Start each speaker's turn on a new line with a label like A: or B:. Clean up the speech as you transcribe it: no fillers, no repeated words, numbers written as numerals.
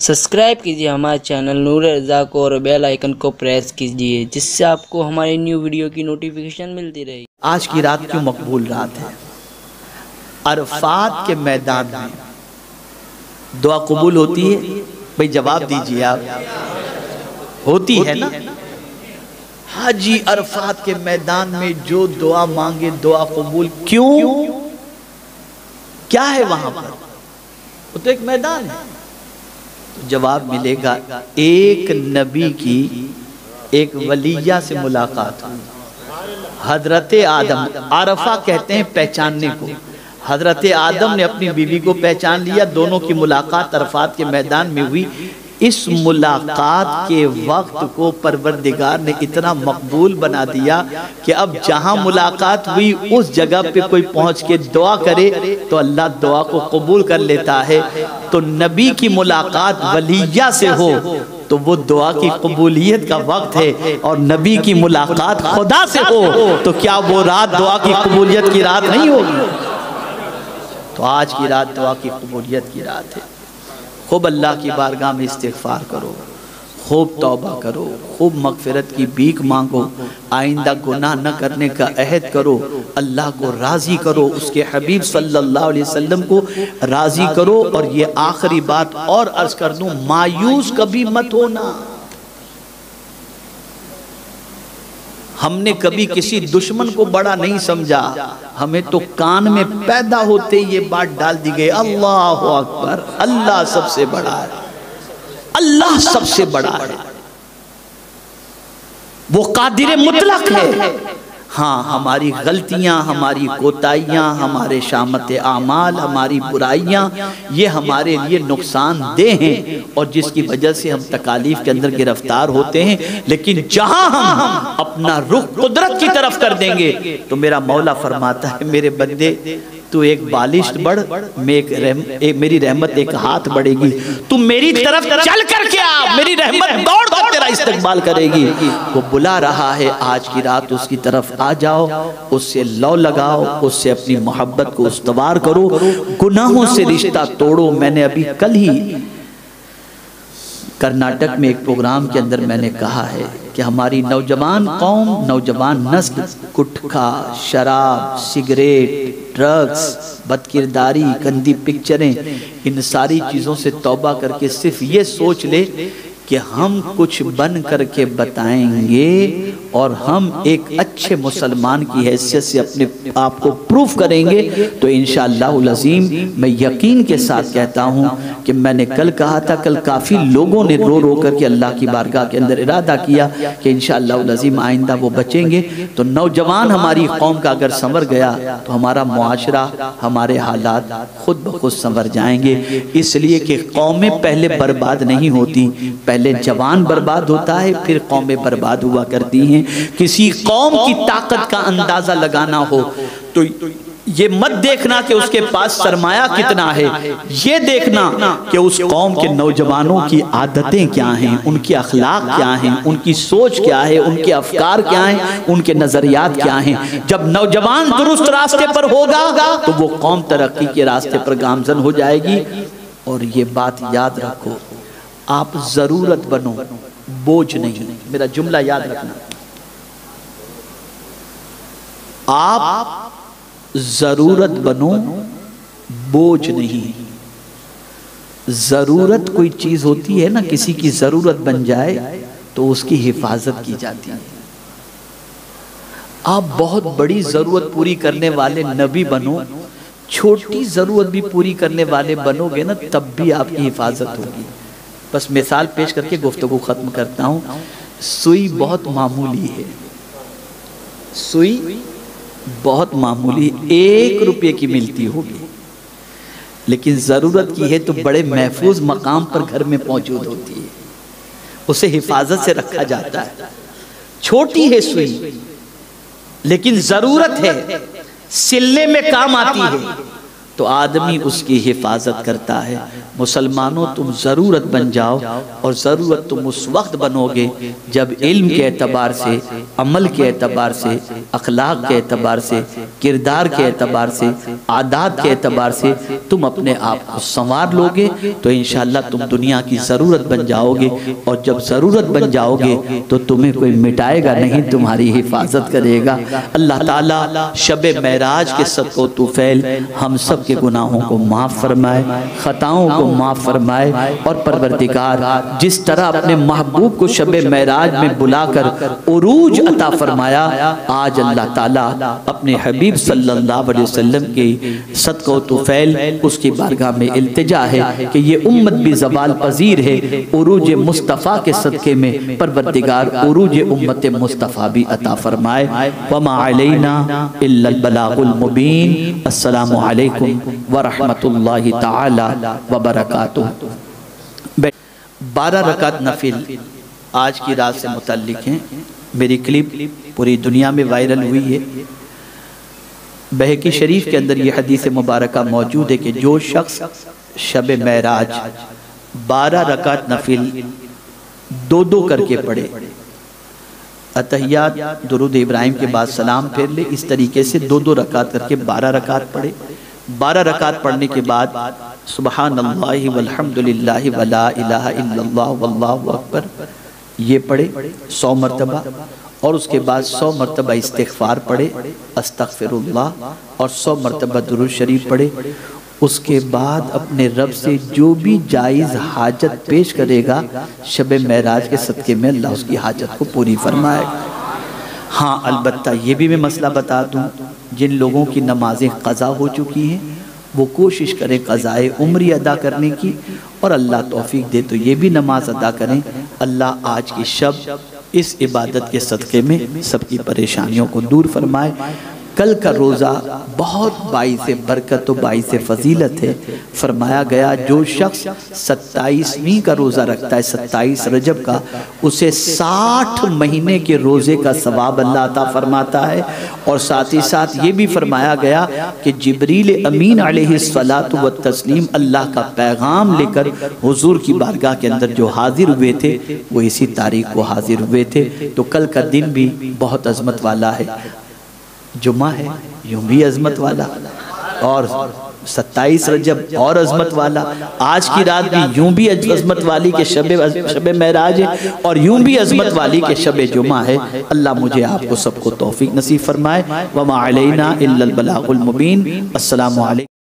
A: Subscribe कीजिए हमारे channel नूर रज़ा को और बेल आइकन को प्रेस कीजिए, जिससे आपको हमारी न्यू वीडियो की नोटिफिकेशन मिलती रहे।
B: आज की रात क्यों मकबूल रात है? अरफात के मैदान में दुआ कबूल होती है? भाई जवाब दीजिए आप। होती है ना? हाजी अरफात के मैदान में जो दुआ मांगे दुआ कबूल। क्यों? क्या है वहां पर? वो तो एक मैदान है। तो जवाब मिलेगा, एक नबी की एक वलिया से मुलाकात हुई, हजरत आदम। आरफा कहते हैं पहचानने को। हजरत आदम ने अपनी बीवी को पहचान लिया, दोनों की मुलाकात अरफात के मैदान में हुई। इस मुलाकात के वक्त को परवरदिगार ने इतना मकबूल बना दिया कि अब जहां मुलाकात हुई उस जगह पे कोई पहुंच के दुआ करे तो अल्लाह दुआ को कबूल कर लेता है। तो नबी की मुलाकात वलिया से हो तो वो दुआ की कबूलियत का वक्त है, और नबी की मुलाकात खुदा से हो तो क्या वो रात दुआ की कबूलियत की रात नहीं होगी? तो आज की रात दुआ की कबूलियत की रात है। खूब अल्लाह की बारगाह में इस्तिग़फ़ार करो, खूब तौबा करो, खूब मग़फ़िरत की भीख मांगो, आइंदा गुनाह न करने का अहद करो, अल्लाह को राज़ी करो, उसके हबीब सल्लल्लाहु अलैहि वसल्लम को राज़ी करो। और ये आखिरी बात और अर्ज़ कर दूँ, मायूस कभी मत होना। हमने कभी किसी दुश्मन को बड़ा नहीं समझा, हमें तो कान में पैदा होते ये बात डाल दी गई, अल्लाह अकबर, अल्लाह सबसे बड़ा है, अल्लाह सबसे बड़ा है, वो कादिर मुतलक है। हाँ, हमारी गलतियां, हमारी कोताहियां, हमारे शामत आमाल, हमारी बुराइयां, ये हमारे लिए नुकसानदेह हैं और जिसकी वजह से हम तकालीफ के अंदर गिरफ्तार होते हैं। लेकिन जहां हम अपना रुख कुदरत की तरफ कर देंगे तो मेरा मौला फरमाता है, मेरे बंदे तू एक बालिश बढ़, मैं मेरी रहमत एक हाथ बढ़ेगी। तू मेरी तरफ चल करके आ, मेरी रहमत दौड़ कर तेरा इस्तकबाल करेगी। वो बुला रहा है, आज की रात उसकी तरफ आ जाओ, उससे लौ लगाओ, उससे अपनी मोहब्बत को उस्तवार करो, गुनाहों से रिश्ता तोड़ो। मैंने अभी कल ही कर्नाटक में एक प्रोग्राम के अंदर मैंने कहा है कि हमारी नौजवान कौम, नौजवान नस्ल गुटखा, शराब, सिगरेट, ड्रग्स, बदकिरदारी, गंदी पिक्चरें, इन सारी चीज़ों से तौबा करके सिर्फ ये सोच ले कि हम कुछ बन करके बताएंगे और हम एक अच्छे मुसलमान की हैसियत से अपने आप को प्रूफ करेंगे, तो इंशाअल्लाहुल अज़ीम मैं यकीन के साथ कहता हूँ कि मैंने कल कहा था, कल काफ़ी लोगों ने रो रो करके अल्लाह की बारगाह के अंदर इरादा किया कि इंशाअल्लाहुल अज़ीम आइंदा वो बचेंगे। तो नौजवान हमारी कौम का अगर संवर गया तो हमारा मुआशरा, हमारे हालात खुद ब खुद संवर जाएंगे। इसलिए कि कौमें पहले बर्बाद नहीं होती, पहले जवान बर्बाद होता है, फिर कौमें बर्बाद हुआ करती हैं। किसी कौम की ताकत का अंदाजा लगाना हो तो ये मत देखना कि उसके पास सरमाया कितना है, ये देखना कि उस कौम के नौजवानों की आदतें क्या हैं, उनके अखलाक क्या हैं, उनकी सोच क्या है, उनके अफकार क्या हैं, उनके नजरियात क्या हैं। जब नौजवान दुरुस्त रास्ते पर होगा तो वो कौम तरक्की के रास्ते पर गामजन हो जाएगी। और ये बात याद रखो, आप जरूरत बनो, बोझ नहीं। मेरा जुमला याद रखना, आप जरूरत बनो, बोझ नहीं। जरूरत कोई चीज होती है ना, किसी की जरूरत बन जाए तो उसकी हिफाजत की जाती है। आप बहुत बड़ी जरूरत पूरी करने वाले नबी बनो, छोटी जरूरत भी पूरी करने वाले बनोगे ना, तब भी आपकी हिफाजत होगी। बस मिसाल पेश करके गुफ्तगू खत्म करता हूँ। सुई बहुत मामूली है, सुई बहुत मामूली, 1 रुपये की मिलती होगी, लेकिन ज़रूरत की है तो बड़े महफूज मकाम पर घर में मौजूद होती है, उसे हिफाजत से रखा जाता है। छोटी है सुई लेकिन ज़रूरत है, सिलने में काम आती है, तो आदमी उसकी हिफाजत करता है। मुसलमानों तुम ज़रूरत बन जाओ, और ज़रूरत तुम उस वक्त बनोगे जब इल्म के एतबार से, अमल के एतबार से, अखलाक के एतबार से, किरदार के एतबार से, आदात के एतबार से तुम अपने आप को संवार लोगे, तो इंशाअल्लाह तुम दुनिया की ज़रूरत बन जाओगे। और जब ज़रूरत बन जाओगे तो तुम्हें कोई मिटाएगा नहीं, तुम्हारी हिफाजत करेगा। अल्लाह ताला शब मेराज के सदक़ो तुफ़ैल हम सब के गुनाहों को माफ़ फरमाए, ख़ताओं को माफ़ फरमाए। और परवरदिगार जिस तरह अपने महबूब को शब मेराज में बुलाकर उरूज अता फरमाया, आज अल्लाह ताला अपने हबीब सल्लल्लाहु अलैहि वसल्लम के सदक़ो तुफ़ैल उसकी बारगाह में इल्तिजा है कि ये उम्मत भी ज़वाल पजीर है, उरूज मुस्तफ़ा के सदक़े में परवरदिगार उरूज उम्मत मुस्तफ़ा भी अता फरमाए। वमा अलैना इल्लल बलागुल मुबीन। अस्सलामु अलैकुम व रहमतुल्लाहि ताला व बरकातुहू। 12 रकात नफिल आज की रात से मुतल्लिक हैं। मेरी क्लिप पूरी दुनिया में वायरल हुई है। बहकी शरीफ के अंदर ये हदीस मुबारका मौजूद है कि जो शख्स शब मेराज 12 रकात नफिल दो करके पढ़े, अतहियात दुरूद इब्राहिम के बाद सलाम फेर ले, इस तरीके से 2 रकात करके 12 रकात पढ़े। 12 रकात पढ़ने के बाद सुबहानल्लाहि वल्हम्दुलिल्लाहि वला इलाहा इल्लल्लाह वल्लाहु अकबर ये पढ़े 100 मरतबा, और उसके बाद 100 मरतबा इस्तिग़फ़ार पढ़े अस्तग़फ़िरुल्लाह, और 100 मरतबा दुरूद शरीफ पढ़े। उसके बाद अपने रब से जो भी जायज़ हाजत पेश करेगा, शब मेराज के सदक़े में अल्लाह उसकी हाजत को पूरी फरमाएगा। हाँ, अलबत्ता ये भी मैं मसला बता दूँ, जिन लोगों की नमाज़ें क़ज़ा हो चुकी हैं वो कोशिश करें क़ज़ाए उम्री अदा करने की, और अल्लाह तौफ़ीक दे तो ये भी नमाज अदा करें। अल्लाह आज की शब इस इबादत के सदक़े में सबकी परेशानियों को दूर फरमाए। कल का रोज़ा बहुत बाइसे बरकत व बाइसे फ़जीलत है। फरमाया गया जो शख्स 27वीं का रोज़ा रखता है, 27 रजब का, उसे 60 महीने के रोज़े का सवाब अल्लाह अता फरमाता है। और साथ ही साथ ये भी फरमाया गया कि जिब्रील अमीन अलैहिस्सलातु व तस्लीम अल्लाह का पैगाम लेकर हुजूर की बारगाह के अंदर जो हाजिर हुए थे वो इसी तारीख को हाजिर हुए थे। तो कल का दिन भी बहुत अजमत वाला है। जुम्मा है, यूं भी अजमत वाला, और 27 रजब और अजमत वाला। आज की रात भी यूं भी अजमत वाली के शब मेराज है, और यूं भी अजमत वाली के शब जुमा है। अल्लाह मुझे आपको सबको तौफीक नसीब फरमाए। वमा अलैना इल्लल बलागुल मुबीन। अस्सलामु अलैकुम।